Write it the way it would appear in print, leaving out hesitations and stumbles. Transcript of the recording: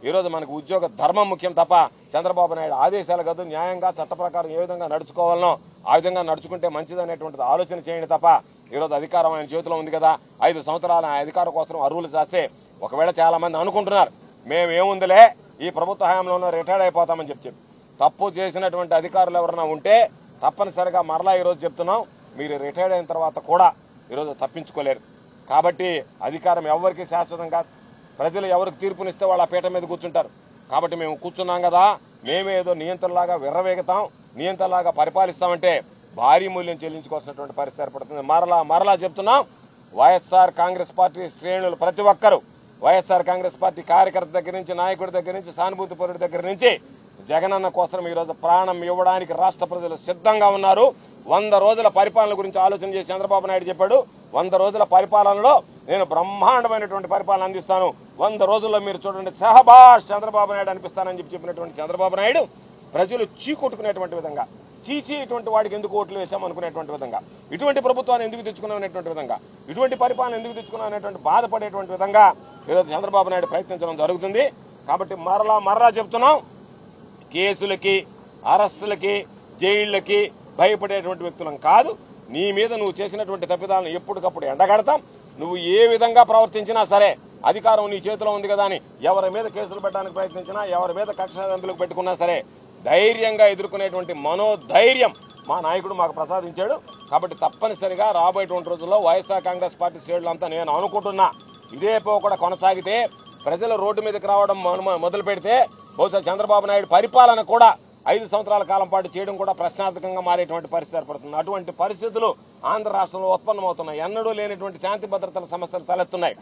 ఈరోజు మనకు ఉద్యోగ ధర్మం ముఖ్యం తప్ప చంద్రబాబు నాయుడు ఆదేశాలు కాదు. న్యాయంగా చట్ట ప్రకారం ఏ విధంగా నడుచుకోవాలనో ఆ విధంగా నడుచుకుంటే మంచిదనేటువంటిది ఆలోచన చేయండి తప్ప ఈరోజు అధికారం ఆయన చేతిలో ఉంది కదా, 5 సంవత్సరాలు ఆయన అధికారం కోసం అర్హులు చేస్తే ఒకవేళ చాలామంది అనుకుంటున్నారు మేమేముందిలే ఈ ప్రభుత్వ హయాంలోనూ రిటైర్డ్ అయిపోతామని చెప్పి తప్పు చేసినటువంటి అధికారులు ఎవరైనా ఉంటే తప్పనిసరిగా మరలా ఈరోజు చెప్తున్నాం, మీరు రిటైర్డ్ అయిన తర్వాత కూడా ఈరోజు తప్పించుకోలేరు. కాబట్టి అధికారం ఎవరికి శాశ్వతం కాదు. ప్రజలు ఎవరికి తీర్పునిస్తే వాళ్ళ పీట మీద కూర్చుంటారు. కాబట్టి మేము కూర్చున్నాం కదా, మేమే ఏదో నియంత్రణలాగా విర్రవేగుతాం, నియంత్రణలాగా పరిపాలిస్తామంటే భారీ మూల్యం చెల్లించుకోవాల్సినటువంటి పరిస్థితి ఏర్పడుతుంది. మరలా చెప్తున్నాం, వైఎస్ఆర్ కాంగ్రెస్ పార్టీ శ్రేణులు ప్రతి ఒక్కరూ వైఎస్ఆర్ కాంగ్రెస్ పార్టీ కార్యకర్త దగ్గర నుంచి, నాయకుడి దగ్గర నుంచి, సానుభూతి పరుడి దగ్గర నుంచి జగనన్న కోసం ఈరోజు ప్రాణం ఇవ్వడానికి రాష్ట్ర ప్రజలు సిద్ధంగా ఉన్నారు. 100 రోజుల పరిపాలన గురించి ఆలోచన చేసి చంద్రబాబు నాయుడు చెప్పాడు, 100 రోజుల పరిపాలనలో నేను బ్రహ్మాండమైనటువంటి పరిపాలన అందిస్తాను, 100 రోజుల్లో మీరు చూడండి సహబాష్ చంద్రబాబు నాయుడు అనిపిస్తానని చెప్పినటువంటి చంద్రబాబు నాయుడు ప్రజలు చీకొట్టుకునేటువంటి విధంగా, చీచీ ఇటువంటి వాడికి ఎందుకు ఓట్లు వేసాం అనుకునేటువంటి విధంగా, ఇటువంటి ప్రభుత్వాన్ని ఎందుకు తెచ్చుకున్నాం అనేటువంటి విధంగా, ఇటువంటి పరిపాలన ఎందుకు తెచ్చుకున్నాం అనేటువంటి బాధపడేటువంటి విధంగా ఈరోజు చంద్రబాబు నాయుడు ప్రయత్నించడం జరుగుతుంది. కాబట్టి మరలా చెప్తున్నాం, కేసులకి, అరెస్టులకి, జైళ్ళకి భయపడేటువంటి వ్యక్తులం కాదు. నీ మీద నువ్వు చేసినటువంటి తప్పిదాలను ఎప్పటికప్పుడు ఎండగడతాం. నువ్వు ఏ విధంగా ప్రవర్తించినా సరే అధికారం నీ చేతిలో ఉంది కదా అని ఎవరి మీద కేసులు పెట్టడానికి ప్రయత్నించినా, ఎవరి మీద కక్ష సాధింపులకు పెట్టుకున్నా సరే ధైర్యంగా ఎదుర్కొనేటువంటి మనోధైర్యం మా నాయకుడు మాకు ప్రసాదించాడు. కాబట్టి తప్పనిసరిగా రాబోయేటువంటి రోజుల్లో వైఎస్ఆర్ కాంగ్రెస్ పార్టీ శ్రేణులంతా నేను అనుకుంటున్నా ఇదే కూడా కొనసాగితే, ప్రజలు రోడ్డు మీదకి రావడం మొదలు పెడితే బహుశా చంద్రబాబు నాయుడు పరిపాలన కూడా 5 సంవత్సరాల కాలం పాటు చేయడం కూడా ప్రశ్నార్థకంగా మారేటువంటి పరిస్థితి ఏర్పడుతుంది. అటువంటి పరిస్థితులు ఆంధ్ర రాష్ట్రంలో ఉత్పన్నమవుతున్నాయి. ఎన్నడూ లేనటువంటి శాంతి భద్రతల సమస్యలు తలెత్తున్నాయి.